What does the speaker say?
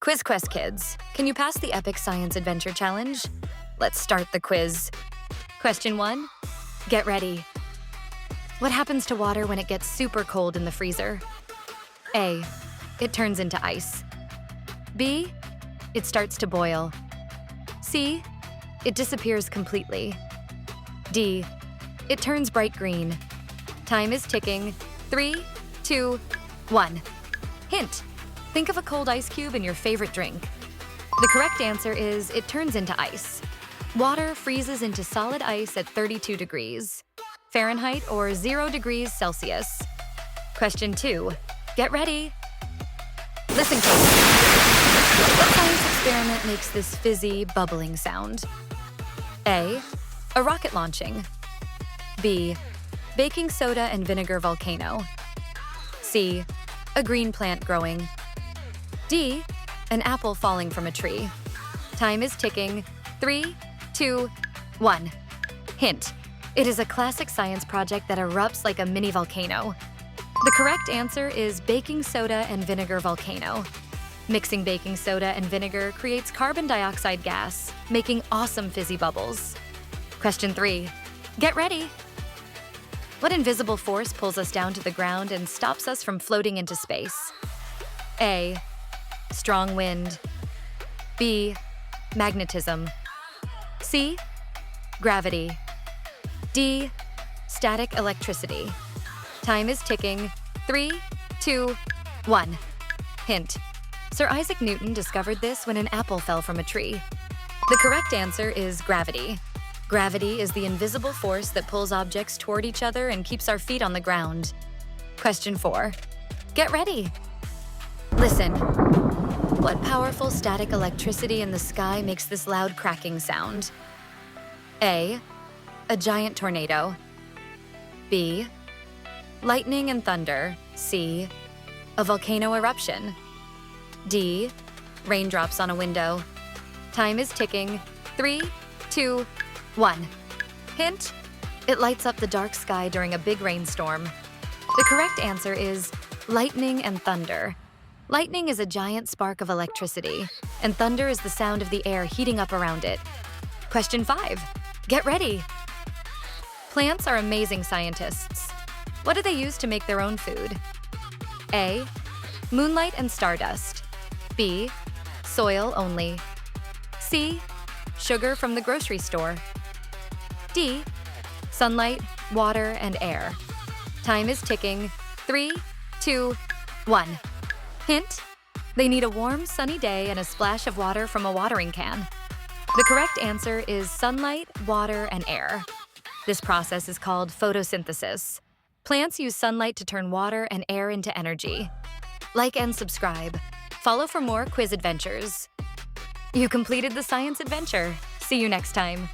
QuizQuest kids, can you pass the epic science adventure challenge? Let's start the quiz. Question 1. Get ready. What happens to water when it gets super cold in the freezer? A. It turns into ice. B. It starts to boil. C. It disappears completely. D. It turns bright green. Time is ticking. 3, 2, 1. Hint. Think of a cold ice cube in your favorite drink. The correct answer is it turns into ice. Water freezes into solid ice at 32 degrees Fahrenheit or 0 degrees Celsius. Question 2. Get ready. Listen closely. What science experiment makes this fizzy, bubbling sound? A. A rocket launching. B. Baking soda and vinegar volcano. C. A green plant growing. D. An apple falling from a tree. Time is ticking. 3, 2, 1. Hint. It is a classic science project that erupts like a mini volcano. The correct answer is baking soda and vinegar volcano. Mixing baking soda and vinegar creates carbon dioxide gas, making awesome fizzy bubbles. Question 3. Get ready. What invisible force pulls us down to the ground and stops us from floating into space? A. Strong wind. B. Magnetism. C. Gravity. D. Static electricity. Time is ticking. 3, 2, 1. Hint. Sir Isaac Newton discovered this when an apple fell from a tree. The correct answer is gravity. Gravity is the invisible force that pulls objects toward each other and keeps our feet on the ground. Question 4. Get ready. Listen. What powerful static electricity in the sky makes this loud cracking sound? A. A giant tornado. B. Lightning and thunder. C. A volcano eruption. D. Raindrops on a window. Time is ticking. 3, 2, 1. Hint. It lights up the dark sky during a big rainstorm. The correct answer is lightning and thunder. Lightning is a giant spark of electricity, and thunder is the sound of the air heating up around it. Question 5. Get ready. Plants are amazing scientists. What do they use to make their own food? A. Moonlight and stardust. B. Soil only. C. Sugar from the grocery store. D. Sunlight, water, and air. Time is ticking. 3, 2, 1. Hint. They need a warm, sunny day and a splash of water from a watering can. The correct answer is sunlight, water, and air. This process is called photosynthesis. Plants use sunlight to turn water and air into energy. Like and subscribe. Follow for more quiz adventures. You completed the science adventure. See you next time.